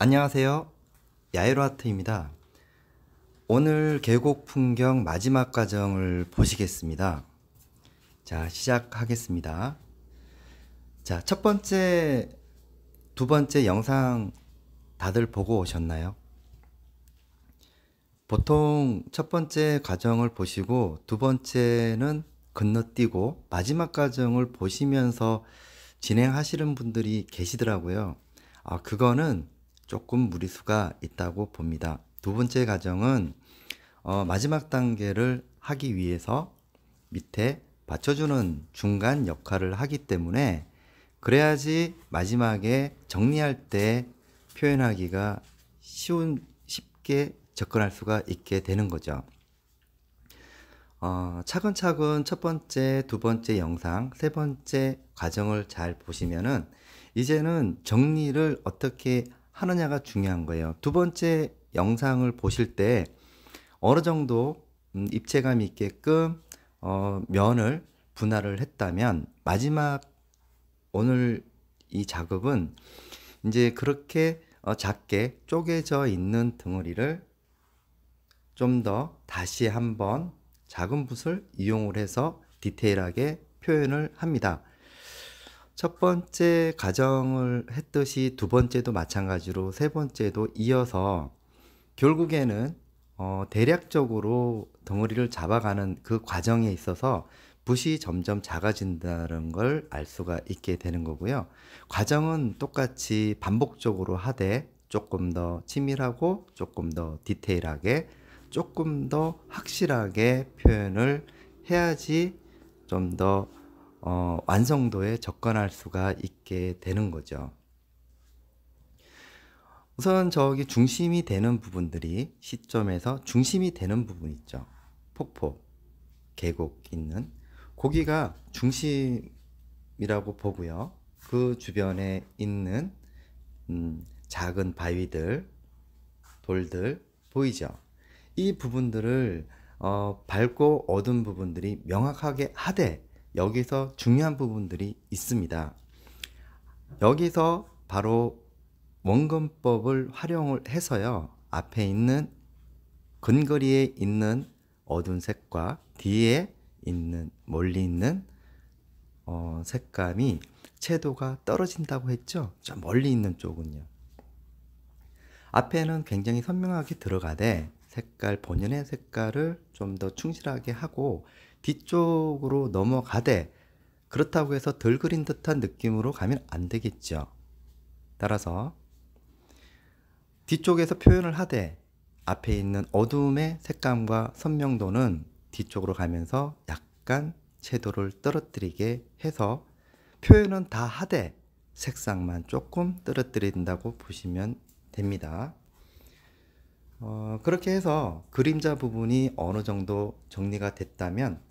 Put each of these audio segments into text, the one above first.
안녕하세요. 야에로 아트입니다. 오늘 계곡 풍경 마지막 과정을 보시겠습니다. 자, 시작하겠습니다. 자, 첫 번째, 두 번째 영상 다들 보고 오셨나요? 보통 첫 번째 과정을 보시고 두 번째는 건너뛰고 마지막 과정을 보시면서 진행하시는 분들이 계시더라고요. 그거는 조금 무리수가 있다고 봅니다. 두 번째 과정은 마지막 단계를 하기 위해서 밑에 받쳐주는 중간 역할을 하기 때문에 그래야지 마지막에 정리할 때 표현하기가 쉽게 접근할 수가 있게 되는 거죠. 차근차근 첫 번째, 두 번째 영상, 세 번째 과정을 잘 보시면은 이제는 정리를 어떻게 하느냐가 중요한 거예요. 두 번째 영상을 보실 때 어느 정도 입체감 있게끔 면을 분할을 했다면 마지막 오늘 이 작업은 이제 그렇게 작게 쪼개져 있는 덩어리를 좀 더 다시 한번 작은 붓을 이용을 해서 디테일하게 표현을 합니다. 첫 번째 과정을 했듯이 두 번째도 마찬가지로 세 번째도 이어서 결국에는 대략적으로 덩어리를 잡아가는 그 과정에 있어서 붓이 점점 작아진다는 걸 알 수가 있게 되는 거고요. 과정은 똑같이 반복적으로 하되 조금 더 치밀하고 조금 더 디테일하게 조금 더 확실하게 표현을 해야지 좀 더 완성도에 접근할 수가 있게 되는 거죠. 우선 저기 중심이 되는 부분들이 시점에서 중심이 되는 부분 있죠. 폭포, 계곡 있는 거기가 중심이라고 보고요. 그 주변에 있는 작은 바위들, 돌들 보이죠? 이 부분들을 밝고 어두운 부분들이 명확하게 하되 여기서 중요한 부분들이 있습니다. 여기서 바로 원근법을 활용을 해서요. 앞에 있는 근거리에 있는 어두운 색과 뒤에 있는 멀리 있는 색감이 채도가 떨어진다고 했죠. 저 멀리 있는 쪽은요. 앞에는 굉장히 선명하게 들어가되 본연의 색깔을 좀 더 충실하게 하고 뒤쪽으로 넘어가되 그렇다고 해서 덜 그린 듯한 느낌으로 가면 안 되겠죠. 따라서 뒤쪽에서 표현을 하되 앞에 있는 어두움의 색감과 선명도는 뒤쪽으로 가면서 약간 채도를 떨어뜨리게 해서 표현은 다 하되 색상만 조금 떨어뜨린다고 보시면 됩니다. 그렇게 해서 그림자 부분이 어느 정도 정리가 됐다면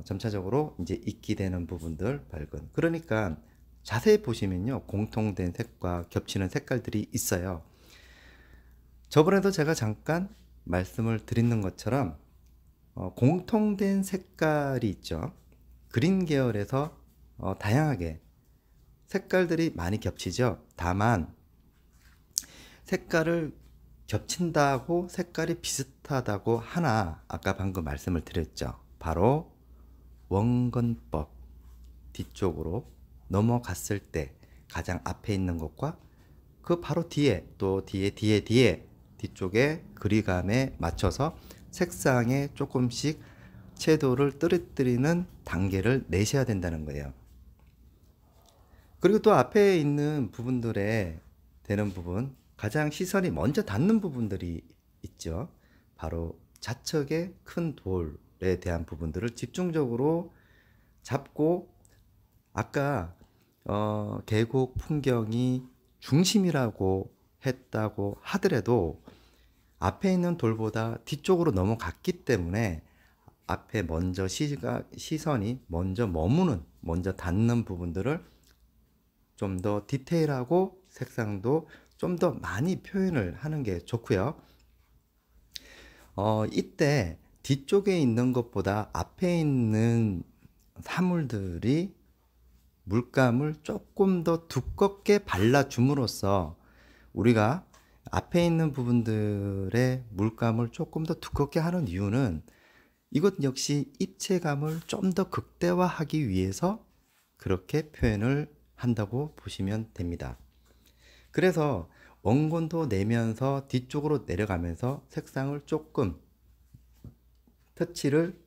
점차적으로 이제 익히되는 부분들 밝은, 그러니까 자세히 보시면요 공통된 색과 겹치는 색깔들이 있어요. 저번에도 제가 잠깐 말씀을 드리는 것처럼 공통된 색깔이 있죠. 그린 계열에서 다양하게 색깔들이 많이 겹치죠. 다만 색깔을 겹친다고 색깔이 비슷하다고 하나 아까 방금 말씀을 드렸죠. 바로 원근법 뒤쪽으로 넘어갔을 때 가장 앞에 있는 것과 그 바로 뒤에 또 뒤에 뒤쪽에 그리감에 맞춰서 색상에 조금씩 채도를 떨어뜨리는 단계를 내셔야 된다는 거예요. 그리고 또 앞에 있는 부분들에 되는 부분, 가장 시선이 먼저 닿는 부분들이 있죠. 바로 좌측의 큰 돌에 대한 부분들을 집중적으로 잡고, 아까 계곡 풍경이 중심이라고 했다고 하더라도 앞에 있는 돌보다 뒤쪽으로 넘어갔기 때문에 앞에 먼저 시선이 먼저 먼저 닿는 부분들을 좀 더 디테일하고 색상도 좀 더 많이 표현을 하는 게 좋고요. 이때 뒤쪽에 있는 것보다 앞에 있는 사물들이 물감을 조금 더 두껍게 발라줌으로써 우리가 앞에 있는 부분들의 물감을 조금 더 두껍게 하는 이유는 이것 역시 입체감을 좀 더 극대화하기 위해서 그렇게 표현을 한다고 보시면 됩니다. 그래서 원본도 내면서 뒤쪽으로 내려가면서 색상을 조금 터치를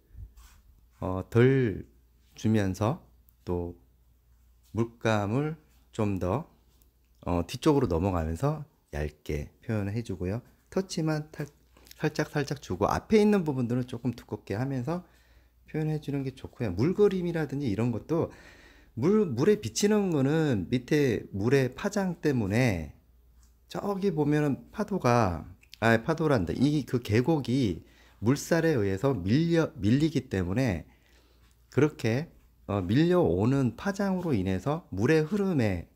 덜 주면서 또 물감을 좀 더 뒤쪽으로 넘어가면서 얇게 표현을 해주고요. 터치만 살짝 주고 앞에 있는 부분들은 조금 두껍게 하면서 표현해 주는 게 좋고요. 물 그림이라든지 이런 것도 물에 비치는 거는 밑에 물의 파장 때문에 저기 보면은 파도란다. 이 그 계곡이 물살에 의해서 밀리기 때문에 그렇게 밀려오는 파장으로 인해서 물의 흐름에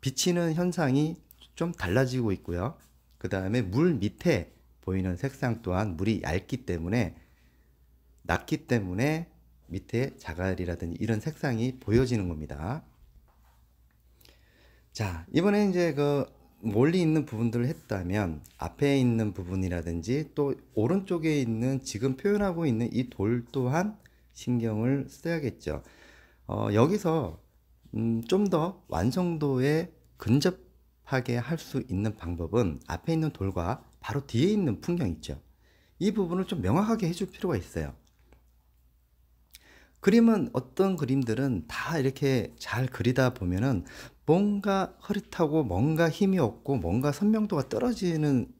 비치는 현상이 좀 달라지고 있고요. 그 다음에 물 밑에 보이는 색상 또한 물이 낮기 때문에 밑에 자갈이라든지 이런 색상이 보여지는 겁니다. 자, 이번에 이제 그 멀리 있는 부분들을 했다면 앞에 있는 부분이라든지 또 오른쪽에 있는 지금 표현하고 있는 이 돌 또한 신경을 써야겠죠. 여기서 좀 더 완성도에 근접하게 할 수 있는 방법은 앞에 있는 돌과 바로 뒤에 있는 풍경 있죠. 이 부분을 좀 명확하게 해줄 필요가 있어요. 그림은 어떤 그림들은 다 이렇게 잘 그리다 보면은 뭔가 흐릿하고 뭔가 힘이 없고 뭔가 선명도가 떨어지는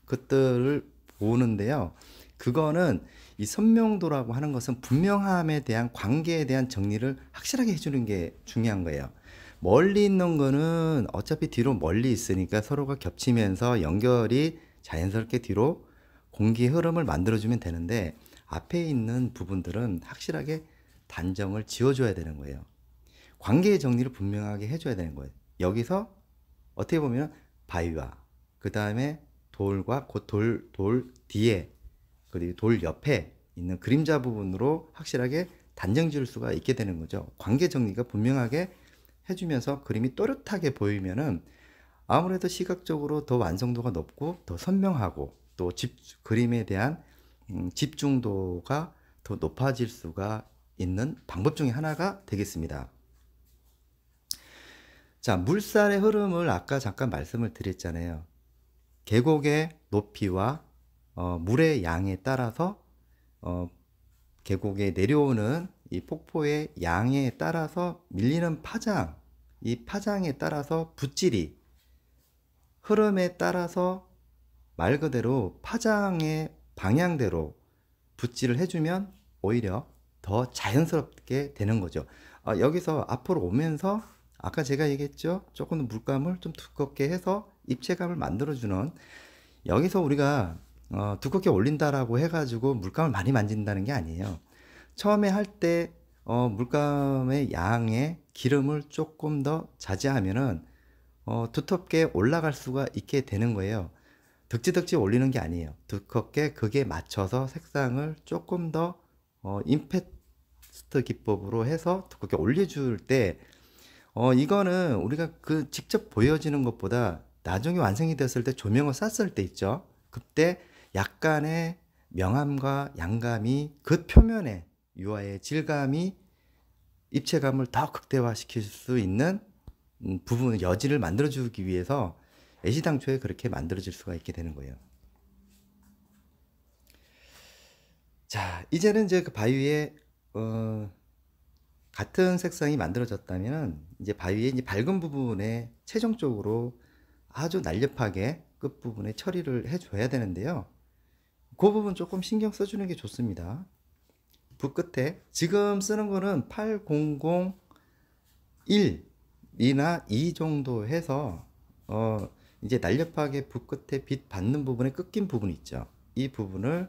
것들을 보는데요. 그거는 이 선명도라고 하는 것은 분명함에 대한 관계에 대한 정리를 확실하게 해주는 게 중요한 거예요. 멀리 있는 거는 어차피 뒤로 멀리 있으니까 서로가 겹치면서 연결이 자연스럽게 뒤로 공기 흐름을 만들어주면 되는데 앞에 있는 부분들은 확실하게 단정을 지어줘야 되는 거예요. 관계의 정리를 분명하게 해줘야 되는 거예요. 여기서 어떻게 보면 바위와 그 다음에 돌과 그 돌 뒤에 그리고 돌 옆에 있는 그림자 부분으로 확실하게 단정 지을 수가 있게 되는 거죠. 관계 정리가 분명하게 해주면서 그림이 또렷하게 보이면은 아무래도 시각적으로 더 완성도가 높고 더 선명하고 또 그림에 대한 집중도가 더 높아질 수가 있는 방법 중에 하나가 되겠습니다. 자, 물살의 흐름을 아까 잠깐 말씀을 드렸잖아요. 계곡의 높이와 물의 양에 따라서 계곡에 내려오는 이 폭포의 양에 따라서 밀리는 파장, 이 파장에 따라서 붓질이 흐름에 따라서 말 그대로 파장의 방향대로 붓질을 해주면 오히려 더 자연스럽게 되는 거죠. 여기서 앞으로 오면서 아까 제가 얘기했죠. 조금 물감을 좀 두껍게 해서 입체감을 만들어주는, 여기서 우리가 두껍게 올린다라고 해가지고 물감을 많이 만진다는 게 아니에요. 처음에 할 때 물감의 양의 기름을 조금 더 자제하면은 두텁게 올라갈 수가 있게 되는 거예요. 덕지덕지 올리는 게 아니에요. 두껍게 그게 맞춰서 색상을 조금 더 임팩트 기법으로 해서 두껍게 올려줄 때 이거는 우리가 그 직접 보여지는 것보다 나중에 완성이 됐을 때 조명을 쐈을 때 있죠. 그때 약간의 명암과 양감이 그 표면에 유화의 질감이 입체감을 더 극대화시킬 수 있는 부분 여지를 만들어주기 위해서 애시당초에 그렇게 만들어질 수가 있게 되는 거예요. 자, 이제는 이제 그 바위에 같은 색상이 만들어졌다면 이제 바위에 이제 밝은 부분에 최종적으로 아주 날렵하게 끝부분에 처리를 해줘야 되는데요. 그 부분 조금 신경 써주는 게 좋습니다. 붓 끝에 지금 쓰는 거는 8001이나 2 정도 해서 이제 날렵하게 붓 끝에 빛 받는 부분에 꺾인 부분 있죠. 이 부분을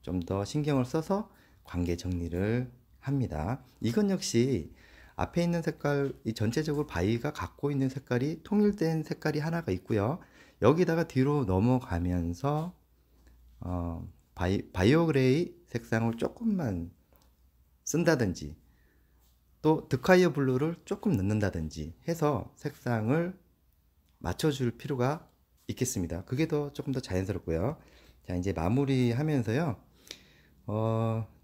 좀 더 신경을 써서 관계 정리를 합니다. 이건 역시 앞에 있는 색깔, 이 전체적으로 바위가 갖고 있는 색깔이 통일된 색깔이 하나가 있고요. 여기다가 뒤로 넘어가면서 바이오 그레이 색상을 조금만 쓴다든지 또 득하이어 블루를 조금 넣는다든지 해서 색상을 맞춰줄 필요가 있겠습니다. 그게 조금 더 자연스럽고요. 자, 이제 마무리하면서요.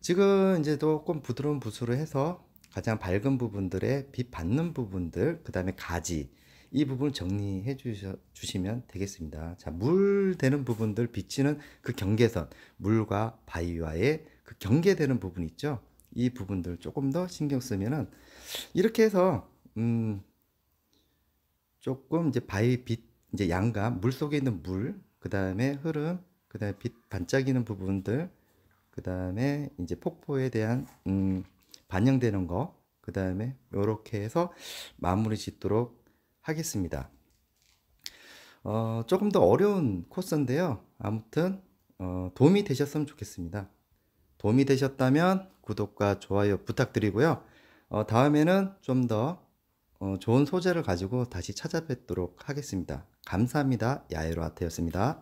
지금 이제 조금 부드러운 붓으로 해서 가장 밝은 부분들의 빛 받는 부분들, 그 다음에 가지, 이 부분을 정리해 주시면 되겠습니다. 자, 물 되는 부분들, 비치는 그 경계선, 물과 바위와의 그 경계되는 부분 있죠? 이 부분들 조금 더 신경 쓰면은, 이렇게 해서, 조금 이제 바위 빛, 이제 양과 물 속에 있는 물, 그 다음에 흐름, 그 다음에 빛 반짝이는 부분들, 그 다음에 이제 폭포에 대한 반영되는 거, 그 다음에 이렇게 해서 마무리 짓도록 하겠습니다. 조금 더 어려운 코스인데요. 아무튼 도움이 되셨으면 좋겠습니다. 도움이 되셨다면 구독과 좋아요 부탁드리고요. 다음에는 좀 더 좋은 소재를 가지고 다시 찾아뵙도록 하겠습니다. 감사합니다. 야에로 아트였습니다.